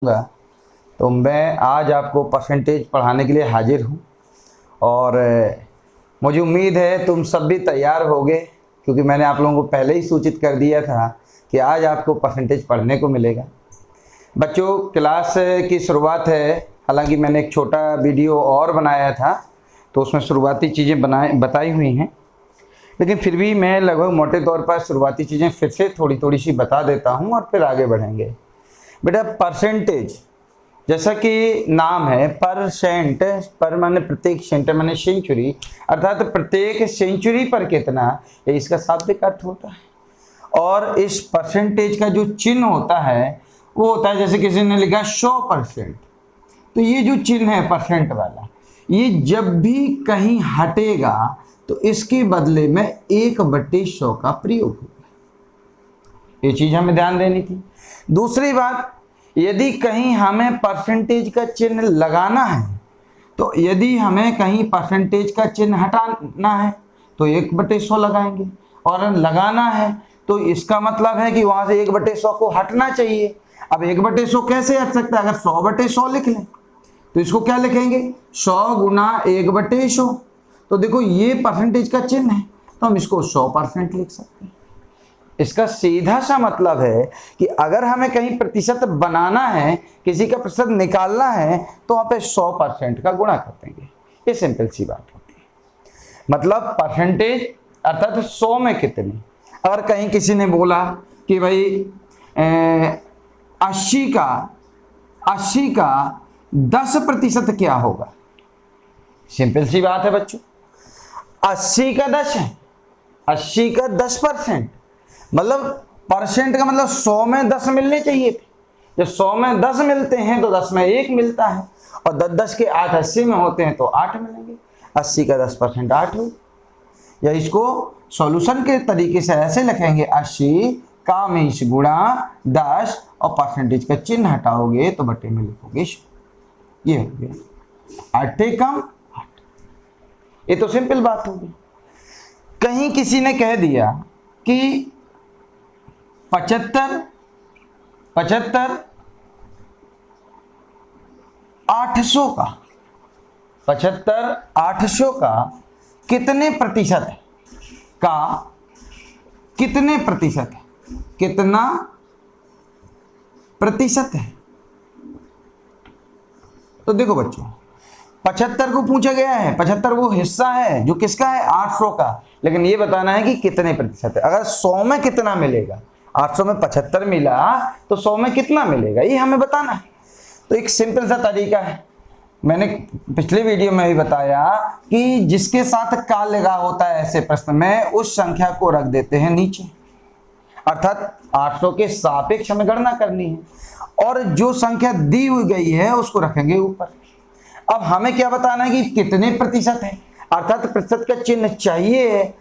होगा। तो मैं आज आपको परसेंटेज पढ़ाने के लिए हाजिर हूँ और मुझे उम्मीद है तुम सब भी तैयार होगे, क्योंकि मैंने आप लोगों को पहले ही सूचित कर दिया था कि आज आपको परसेंटेज पढ़ने को मिलेगा। बच्चों, क्लास की शुरुआत है। हालांकि मैंने एक छोटा वीडियो और बनाया था तो उसमें शुरुआती चीज़ें बताई हुई हैं, लेकिन फिर भी मैं लगभग मोटे तौर पर शुरुआती चीज़ें फिर से थोड़ी सी बता देता हूँ और फिर आगे बढ़ेंगे। बेटा, परसेंटेज जैसा कि नाम है, परसेंट, पर माने प्रत्येक, सेंटर माने सेंचुरी, अर्थात प्रत्येक सेंचुरी पर कितना, ये इसका शाब्दिक अर्थ होता है। और इस परसेंटेज का जो चिन्ह होता है वो होता है, जैसे किसी ने लिखा 100%, तो ये जो चिन्ह है परसेंट वाला, ये जब भी कहीं हटेगा तो इसके बदले में 1/100 का प्रयोग होगा। ये चीज हमें ध्यान देनी थी। दूसरी बात, यदि कहीं हमें परसेंटेज का चिन्ह लगाना है, तो यदि हमें कहीं परसेंटेज का चिन्ह हटाना है तो 1/100 लगाएंगे, और लगाना है तो इसका मतलब है कि वहां से 1/100 को हटना चाहिए। अब 1/100 कैसे हट सकता है? अगर 100/100 लिख लें तो इसको क्या लिखेंगे? 100 गुना 1/100। तो देखो, ये परसेंटेज का चिन्ह है तो हम इसको 100% लिख सकते हैं। इसका सीधा सा मतलब है कि अगर हमें कहीं प्रतिशत बनाना है, किसी का प्रतिशत निकालना है, तो वहां पे 100% का गुणा कर देंगे। ये सिंपल सी बात होती है। मतलब परसेंटेज अर्थात 100 में कितने। अगर कहीं किसी ने बोला कि भाई 80 का 10% क्या होगा? सिंपल सी बात है बच्चों, 80 का 10 है, 80 का 10%, मतलब परसेंट का मतलब 100 में 10 मिलने चाहिए थे। जब 100 में 10 मिलते हैं तो 10 में 1 मिलता है, और 10 के 8 80 में होते हैं तो 8 मिलेंगे। 80 का 10% 8 हो। या इसको सॉल्यूशन के तरीके से ऐसे लिखेंगे, 80 का मीन्स गुणा 10 और परसेंटेज का चिन्ह हटाओगे तो बटे में लिखोगे 100। ये हो गया 8 कम 8। ये तो सिंपल बात होगी। कहीं किसी ने कह दिया कि 75 800 का, 75 800 का कितने प्रतिशत है? का कितने प्रतिशत है? कितना प्रतिशत है? तो देखो बच्चों, 75 को पूछा गया है, 75 वो हिस्सा है जो किसका है? 800 का, लेकिन ये बताना है कि कितने प्रतिशत है। अगर 100 में कितना मिलेगा, 800 में 75 मिला तो 100 में कितना मिलेगा, ये हमें बताना है। तो एक सिंपल सा तरीका है, मैंने पिछले वीडियो में भी बताया कि जिसके साथ का लगा होता है ऐसे प्रश्न में, उस संख्या को रख देते हैं नीचे, अर्थात 800 के सापेक्ष हमें गणना करनी है, और जो संख्या दी हुई गई है उसको रखेंगे ऊपर। अब हमें क्या बताना है कि कितने प्रतिशत है, अर्थात प्रतिशत का चिन्ह चाहिए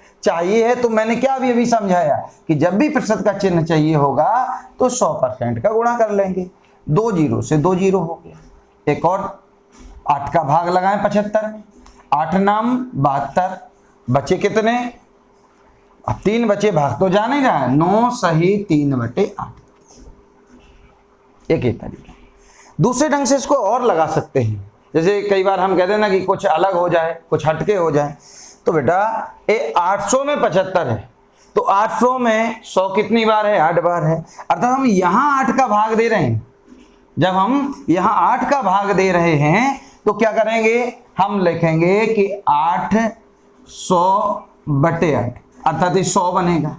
है। तो मैंने क्या अभी समझाया कि जब भी प्रतिशत का चिन्ह चाहिए होगा तो 100% का गुणा कर लेंगे। 2 जीरो से 2 जीरो हो गया। एक और 8 का भाग लगाएं 75 में, 8 नाम 72, बचे कितने? अब 3 बचे, भाग तो जाने रहा है, 9 सही 3/8। एक ही तरीका। दूसरे ढंग से इसको और लगा सकते हैं, जैसे कई बार हम कहते हैं ना कि कुछ अलग हो जाए, कुछ हटके हो जाए। तो बेटा, ये 800 में 75 है, तो 800 में 100 कितनी बार है? 8 बार है। अर्थात हम यहाँ 8 का भाग दे रहे हैं। जब हम यहाँ 8 का भाग दे रहे हैं तो क्या करेंगे? हम लिखेंगे कि 800/8, अर्थात 100 बनेगा।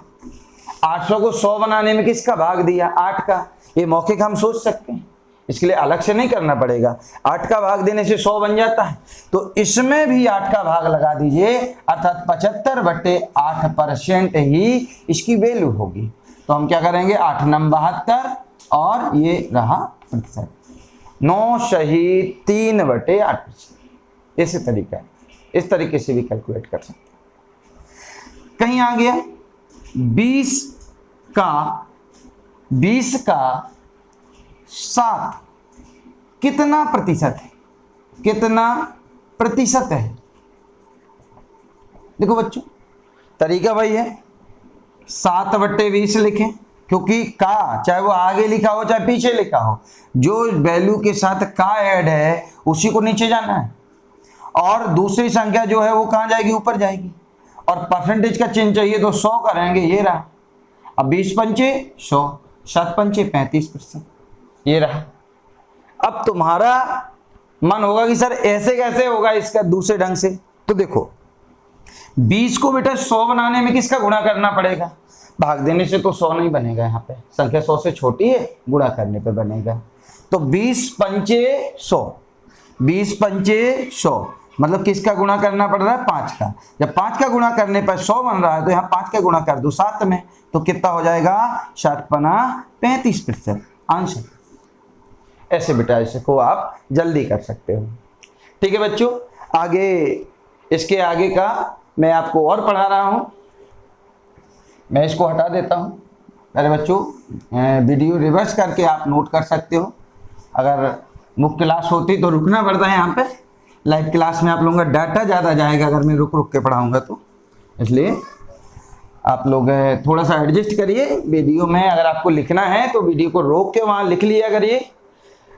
800 को 100 बनाने में किसका भाग दिया? 8 का। ये मौखिक हम सोच सकते हैं, इसके लिए अलग से नहीं करना पड़ेगा। 8 का भाग देने से 100 बन जाता है, तो इसमें भी 8 का भाग लगा दीजिए, अर्थात 75/8% ही इसकी वैल्यू होगी। तो हम क्या करेंगे? 8 नम 72 और ये रहा प्रतिशत, 9 सही 3/8। ऐसे तरीका है, इस तरीके से भी कैलकुलेट कर सकते हैं। कहीं आ गया 20 का 7 कितना प्रतिशत है? कितना प्रतिशत है? देखो बच्चों, तरीका भाई है, 7/20 लिखें, क्योंकि का चाहे वो आगे लिखा हो चाहे पीछे लिखा हो, जो वैल्यू के साथ का ऐड है उसी को नीचे जाना है, और दूसरी संख्या जो है वो कहाँ जाएगी, ऊपर जाएगी। और परसेंटेज का चिन्ह चाहिए तो 100 करेंगे, ये रहा। अब 20 पंचे 100, 7 पंचे 35%, ये रहा। अब तुम्हारा मन होगा कि सर ऐसे कैसे होगा इसका दूसरे ढंग से, तो देखो 20 को बेटा 100 बनाने में किसका गुणा करना पड़ेगा, भाग देने से तो 100 नहीं बनेगा, यहाँ पे संख्या 100 से छोटी है, गुणा करने पे बनेगा। तो 20 पंचे 100, 20 पंचे 100 मतलब किसका गुणा करना पड़ रहा है, 5 का। जब 5 का गुणा करने पर 100 बन रहा है तो यहाँ 5 का गुणा कर दो 7 में, तो कितना हो जाएगा, 7 पना 35% आंसर। ऐसे बेटा इसको आप जल्दी कर सकते हो। ठीक है बच्चों, आगे इसके आगे का मैं आपको और पढ़ा रहा हूँ। मैं इसको हटा देता हूँ। मेरे बच्चों वीडियो रिवर्स करके आप नोट कर सकते हो। अगर मुख्य क्लास होती तो रुकना पड़ता है, यहाँ पे लाइव क्लास में आप लोगों का डाटा ज़्यादा जाएगा अगर मैं रुक रुक के पढ़ाऊँगा तो, इसलिए आप लोग थोड़ा सा एडजस्ट करिए वीडियो में। अगर आपको लिखना है तो वीडियो को रोक के वहाँ लिख लिया करिए।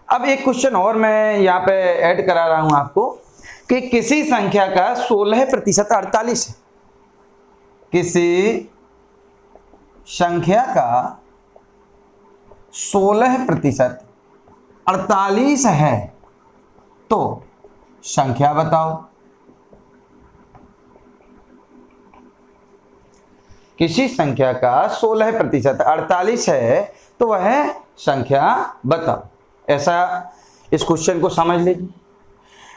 अब एक क्वेश्चन और मैं यहाँ पे ऐड करा रहा हूँ आपको कि किसी संख्या का 16% 48 है। किसी संख्या का 16% 48 है तो संख्या बताओ। किसी संख्या का 16% 48 है तो वह संख्या बताओ। ऐसा इस क्वेश्चन को समझ लीजिए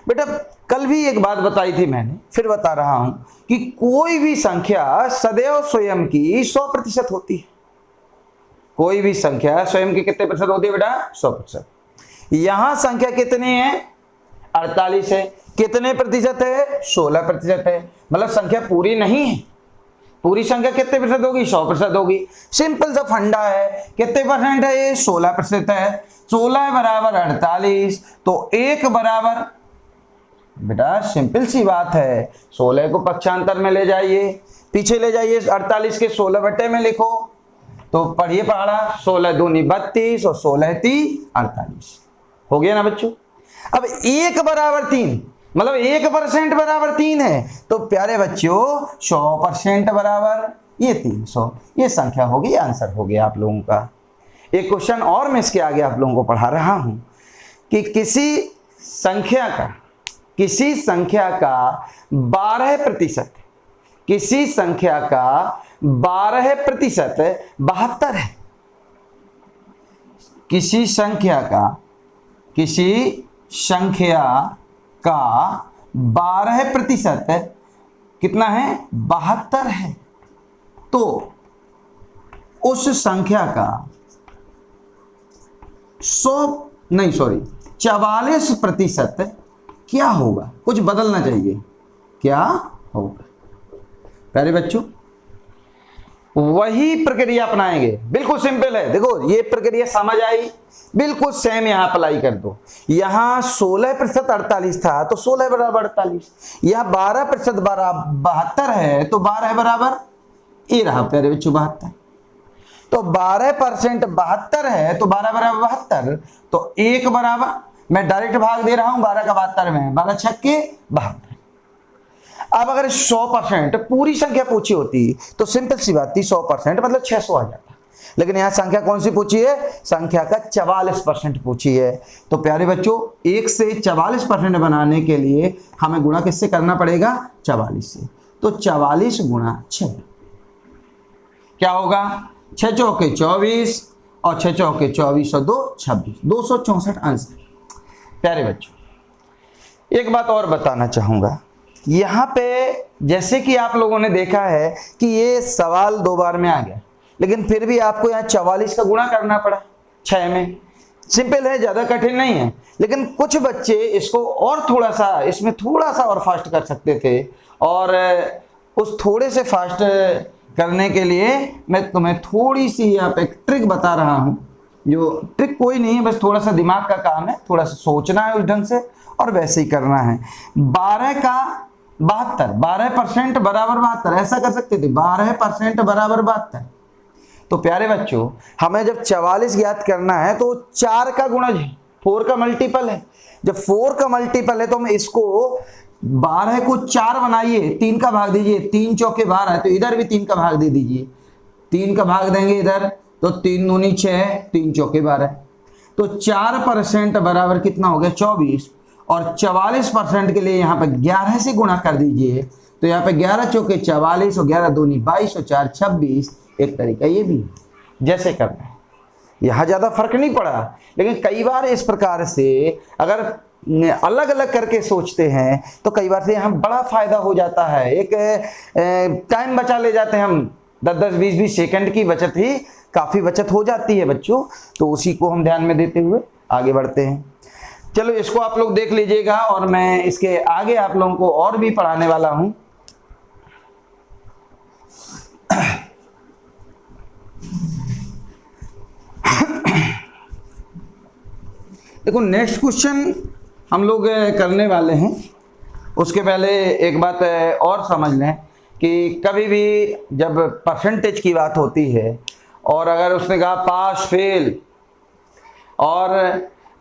बेटा। कल भी एक बात बताई थी मैंने, फिर बता रहा हूं कि कोई भी संख्या सदैव स्वयं की 100% होती है। कोई भी संख्या स्वयं की कितने प्रतिशत होती है बेटा, 100%। यहां संख्या कितनी है, 48 है। कितने प्रतिशत है, 16% है। मतलब संख्या पूरी नहीं है। पूरी संख्या कितने प्रतिशत होगी, 100% होगी। सिंपल सा फंडा है। कितने परसेंट है ये, 16% है। 16 बराबर 48 तो 1 बराबर, बेटा सिंपल सी बात है, 16 को पक्षांतर में ले जाइए, पीछे ले जाइए, 48 के 16 बटे में लिखो तो पढ़िए पहाड़ा, 16 दूनी 32 और 16 ती 48 हो गया ना बच्चों। अब 1 बराबर 3 मतलब 1% बराबर 3 है तो प्यारे बच्चों 100% बराबर ये 300, ये संख्या होगी, आंसर हो गया आप लोगों का। एक क्वेश्चन और मैं इसके आगे आप लोगों को पढ़ा रहा हूं कि किसी संख्या का 12%, किसी संख्या का 12% 72 है। किसी संख्या का 12% कितना है, 72 है। तो उस संख्या का 44% क्या होगा, कुछ बदलना चाहिए, क्या होगा। प्यारे बच्चों वही प्रक्रिया अपनाएंगे, बिल्कुल सिंपल है। देखो ये प्रक्रिया समझ आई, बिल्कुल सेम यहां अप्लाई कर दो। यहां 16% 48 था तो 16 बराबर 48, यहां 12% 72 है तो 12 बराबर ये रहा प्यारे बच्चों 72। तो 12% 72 है तो 12 बराबर 72 तो 1 बराबर, मैं डायरेक्ट भाग दे रहा हूं 12 का 72 में, 12 छक्के 72। अब अगर 100% पूरी संख्या पूछी होती तो सिंपल सी बात थी, 100% मतलब 600 आ जाता। लेकिन यहां संख्या कौन सी पूछी है, संख्या का 44% पूछी है। तो प्यारे बच्चों 1 से 44% बनाने के लिए हमें गुणा किससे करना पड़ेगा, 44 से। तो 44 गुणा 6 क्या होगा, 6 चौके 24 और 6 चौके 24 और 2 26, 264 आंसर। प्यारे बच्चों एक बात और बताना चाहूंगा, यहाँ पे जैसे कि आप लोगों ने देखा है कि ये सवाल 2 बार में आ गया, लेकिन फिर भी आपको यहाँ 44 का गुणा करना पड़ा 6 में। सिंपल है, ज़्यादा कठिन नहीं है। लेकिन कुछ बच्चे इसको और थोड़ा सा, इसमें थोड़ा सा और फास्ट कर सकते थे, और उस थोड़े से फास्ट करने के लिए मैं तुम्हें थोड़ी सी यहाँ पे एक ट्रिक बता रहा हूँ। जो ट्रिक कोई नहीं है, बस थोड़ा सा दिमाग का काम है, थोड़ा सा सोचना है उस ढंग से और वैसे ही करना है। 12 का 72, 12% बराबर 72, ऐसा कर सकते थे 12% बराबर 72। तो प्यारे बच्चों, हमें जब 44 ज्ञात करना है तो 4 का गुणज है, 4 का मल्टीपल है। जब 4 का मल्टीपल है तो हम इसको 12 को 4 बनाइए, 3 का भाग दीजिए, 3 चौके 12 है तो इधर भी 3 का भाग दे दीजिए, 3 का भाग देंगे इधर तो 3 दूनी 6, 3 चौके 12, तो 4% बराबर कितना हो गया 24, और 44% के लिए यहाँ पे 11 से गुणा कर दीजिए, तो यहाँ पे 11 चौके 44 और 11 दूनी 22 और 4 26। एक तरीका ये भी जैसे करना है, यहाँ ज़्यादा फर्क नहीं पड़ा, लेकिन कई बार इस प्रकार से अगर अलग अलग करके सोचते हैं तो कई बार से यहाँ बड़ा फायदा हो जाता है, एक टाइम बचा ले जाते हैं हम, 10-10 20-20 सेकंड की बचत ही काफ़ी बचत हो जाती है बच्चों। तो उसी को हम ध्यान में देते हुए आगे बढ़ते हैं। चलो इसको आप लोग देख लीजिएगा और मैं इसके आगे आप लोगों को और भी पढ़ाने वाला हूं। देखो नेक्स्ट क्वेश्चन हम लोग करने वाले हैं, उसके पहले एक बात और समझ लें कि कभी भी जब परसेंटेज की बात होती है और अगर उसने कहा पास फेल और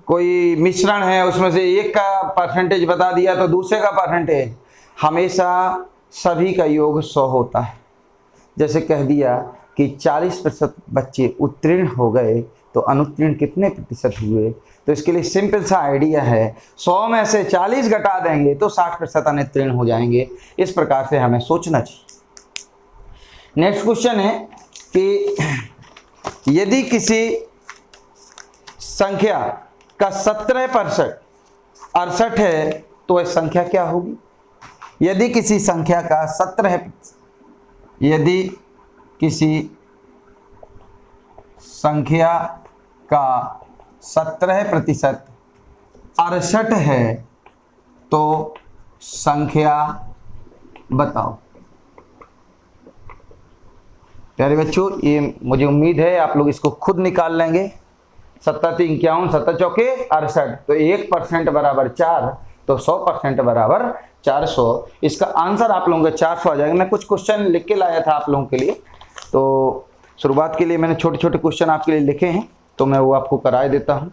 कोई मिश्रण है उसमें से एक का परसेंटेज बता दिया तो दूसरे का परसेंटेज, हमेशा सभी का योग 100 होता है। जैसे कह दिया कि 40% बच्चे उत्तीर्ण हो गए तो अनुत्तीर्ण कितने प्रतिशत हुए, तो इसके लिए सिंपल सा आइडिया है, 100 में से 40 घटा देंगे तो 60% अनुत्तीर्ण हो जाएंगे। इस प्रकार से हमें सोचना चाहिए। नेक्स्ट क्वेश्चन है कि यदि किसी संख्या का 17% 68 है तो वह संख्या क्या होगी। यदि किसी संख्या का 17% यदि किसी संख्या का 17% 68 है तो संख्या बताओ। प्यारे बच्चों, ये मुझे उम्मीद है आप लोग इसको खुद निकाल लेंगे। 7 3 51, 7 चौके 68, तो 1% बराबर 4, तो 100% बराबर 400। इसका आंसर आप लोगों का 400 आ जाएगा। मैं कुछ क्वेश्चन लिख के लाया था आप लोगों के लिए, तो शुरुआत के लिए मैंने छोटे छोटे क्वेश्चन आपके लिए लिखे हैं, तो मैं वो आपको कराए देता हूँ।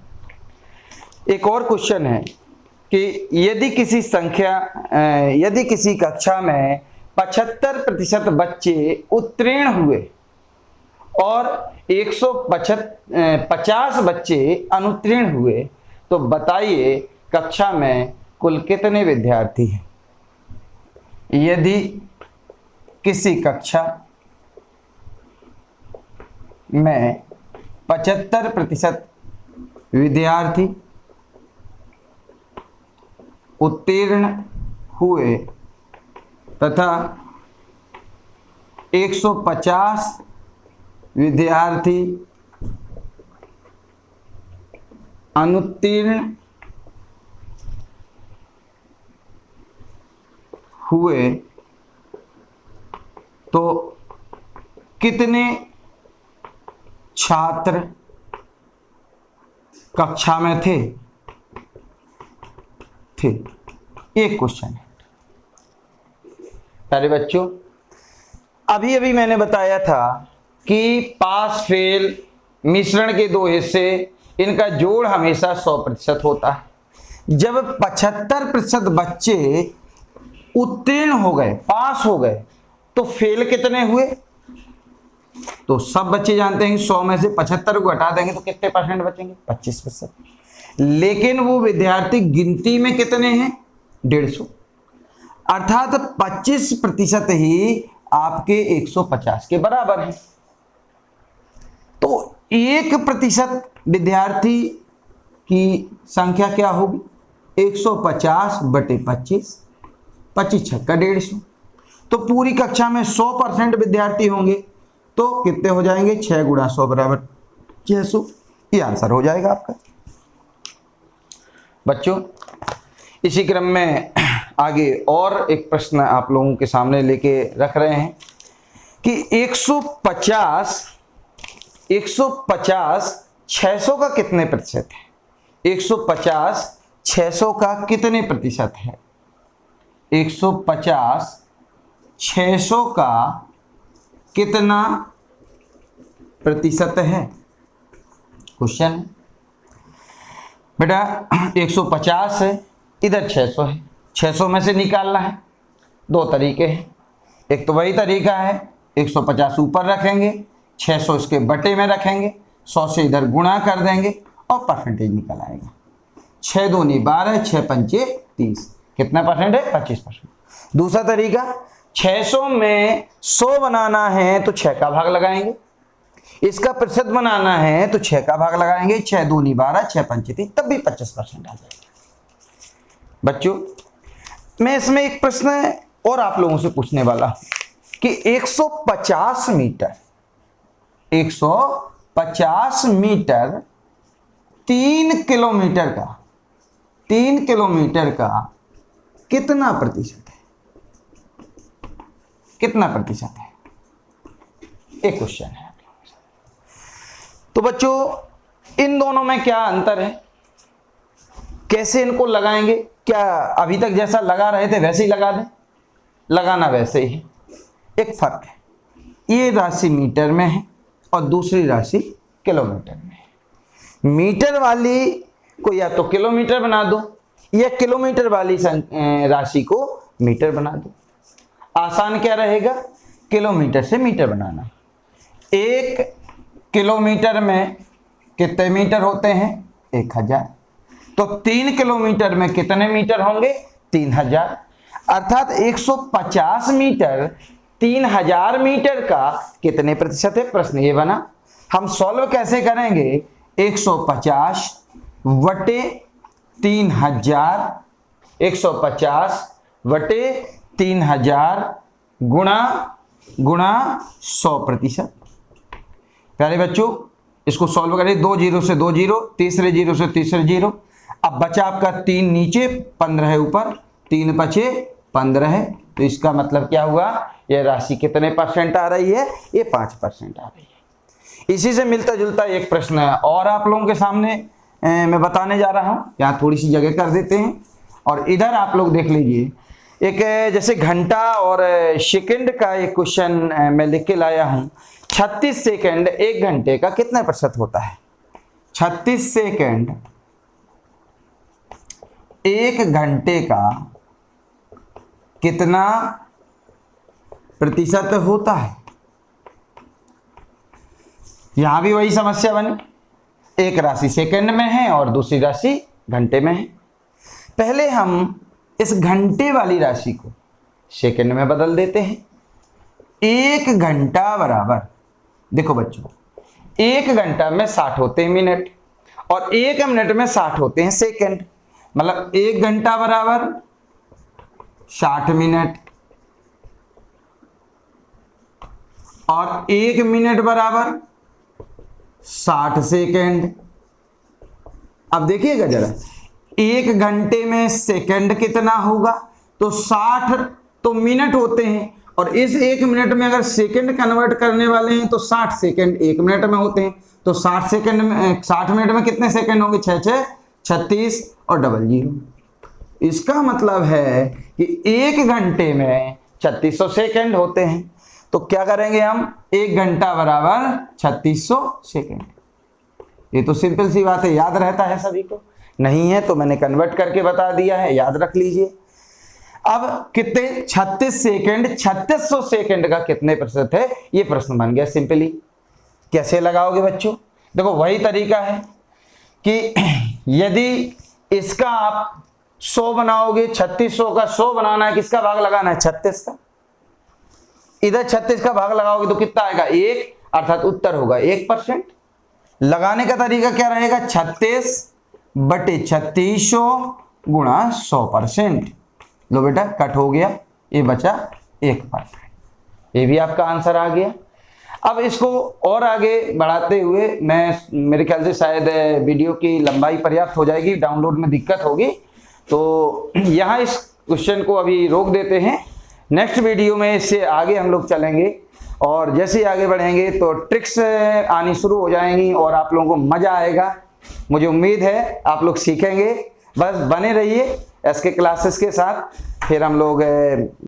एक और क्वेश्चन है कि यदि किसी कक्षा में 75% बच्चे उत्तीर्ण हुए और 150 बच्चे अनुत्तीर्ण हुए, तो बताइए कक्षा में कुल कितने विद्यार्थी हैं। यदि किसी कक्षा में 75% विद्यार्थी उत्तीर्ण हुए तथा 150 विद्यार्थी अनुत्तीर्ण हुए, तो कितने छात्र कक्षा में थे। एक क्वेश्चन है। प्यारे बच्चों, अभी अभी मैंने बताया था कि पास फेल मिश्रण के 2 हिस्से, इनका जोड़ हमेशा 100% होता है। जब 75% बच्चे उत्तीर्ण हो गए, पास हो गए, तो फेल कितने हुए। तो सब बच्चे जानते हैं कि 100 में से 75 को हटा देंगे तो कितने परसेंट बचेंगे, 25%। लेकिन वो विद्यार्थी गिनती में कितने हैं, 150, अर्थात 25% ही आपके 150 के बराबर है। तो 1% विद्यार्थी की संख्या क्या होगी, 150 बटे 25, 25 छक्का 150। तो पूरी कक्षा में 100% विद्यार्थी होंगे तो कितने हो जाएंगे, 6 गुणा 100 बराबर 600। ये आंसर हो जाएगा आपका। बच्चों, इसी क्रम में आगे और एक प्रश्न आप लोगों के सामने लेके रख रहे हैं कि 150 600 का कितने प्रतिशत है। 150 600 का कितने प्रतिशत है। 150 600 का कितना प्रतिशत है? क्वेश्चन बेटा 150 है, इधर 600 है, 600 में से निकालना है। दो तरीके हैं, एक तो वही तरीका है 150 ऊपर रखेंगे, 600 इसके बटे में रखेंगे, 100 से इधर गुणा कर देंगे और परसेंटेज निकल आएगा। 6 दूनी 12, 6 पंचे 30, कितना परसेंट है? 25%। दूसरा तरीका 600 में 100 बनाना है तो 6 का भाग लगाएंगे, इसका प्रतिशत बनाना है तो 6 का भाग लगाएंगे, 6 दूनी 12, 6 पंचे 30, तब भी 25% आ जाएगा। बच्चों मैं इसमें एक प्रश्न और आप लोगों से पूछने वाला हूं कि 150 मीटर 3 किलोमीटर का कितना प्रतिशत है? कितना प्रतिशत है? एक क्वेश्चन है। तो बच्चों इन दोनों में क्या अंतर है, कैसे इनको लगाएंगे? क्या अभी तक जैसा लगा रहे थे वैसे ही लगा दें? लगाना वैसे ही है, एक फर्क है, ये राशि मीटर में है और दूसरी राशि किलोमीटर में है। मीटर वाली को या तो किलोमीटर बना दो या किलोमीटर वाली राशि को मीटर बना दो। आसान क्या रहेगा? किलोमीटर से मीटर बनाना। 1 किलोमीटर में कितने मीटर होते हैं? 1000। तो 3 किलोमीटर में कितने मीटर होंगे? 3000। अर्थात 150 मीटर 3000 मीटर का कितने प्रतिशत है? प्रश्न ये बना। हम सॉल्व कैसे करेंगे? 150 वटे 3000, 150 वटे 3000 गुणा 100%। प्यारे बच्चों इसको सॉल्व करें, 2 जीरो से 2 जीरो, तीसरे जीरो से तीसरे जीरो। अब बचा आपका 3 नीचे 15 ऊपर, 3 बचे 15 है। तो इसका मतलब क्या हुआ? यह राशि कितने परसेंट आ रही है? ये 5% आ रही है। इसी से मिलता जुलता एक प्रश्न और आप लोगों के सामने मैं बताने जा रहा हूं। यहाँ थोड़ी सी जगह कर देते हैं और इधर आप लोग देख लीजिए। एक जैसे घंटा और सेकंड का एक क्वेश्चन मैं लिख के लाया हूं। 36 सेकंड 1 घंटे का कितने प्रतिशत होता है? 36 सेकंड 1 घंटे का कितना प्रतिशत होता है? यहां भी वही समस्या बनी, एक राशि सेकंड में है और दूसरी राशि घंटे में है। पहले हम इस घंटे वाली राशि को सेकंड में बदल देते हैं। 1 घंटा बराबर, देखो बच्चों 1 घंटा में 60 होते हैं मिनट और 1 मिनट में 60 होते हैं सेकंड। मतलब 1 घंटा बराबर 60 मिनट और 1 मिनट बराबर 60 सेकंड। अब देखिएगा जरा, 1 घंटे में सेकंड कितना होगा? तो 60 तो मिनट होते हैं और इस 1 मिनट में अगर सेकंड कन्वर्ट करने वाले हैं तो 60 सेकंड 1 मिनट में होते हैं। तो 60 सेकंड में 60 मिनट में कितने सेकंड होंगे? 6 6 36 और डबल जीरो। इसका मतलब है कि 1 घंटे में 3600 सेकंड होते हैं। तो क्या करेंगे हम? 1 घंटा बराबर 3600 सेकंड। ये तो सिंपल सी बात है, याद रहता है सभी को। नहीं है तो मैंने कन्वर्ट करके बता दिया है, याद रख लीजिए। अब कितने? 36 सेकंड 3600 सेकंड का कितने प्रतिशत है? ये प्रश्न बन गया सिंपली। कैसे लगाओगे बच्चों? देखो वही तरीका है कि यदि इसका आप 100 बनाओगे, 3600 का 100 बनाना है, किसका भाग लगाना है? 36 का। इधर 36 का भाग लगाओगे तो कितना आएगा? 1, अर्थात उत्तर होगा 1%। लगाने का तरीका क्या रहेगा? 36 बटे 3600 गुणा 100%। लो बेटा कट हो गया, ये बचा 1%। ये भी आपका आंसर आ गया। अब इसको और आगे बढ़ाते हुए मेरे ख्याल से शायद वीडियो की लंबाई पर्याप्त हो जाएगी, डाउनलोड में दिक्कत होगी, तो यहाँ इस क्वेश्चन को अभी रोक देते हैं। नेक्स्ट वीडियो में इससे आगे हम लोग चलेंगे और जैसे ही आगे बढ़ेंगे तो ट्रिक्स आनी शुरू हो जाएंगी और आप लोगों को मज़ा आएगा। मुझे उम्मीद है आप लोग सीखेंगे। बस बने रहिए एसके क्लासेस के साथ, फिर हम लोग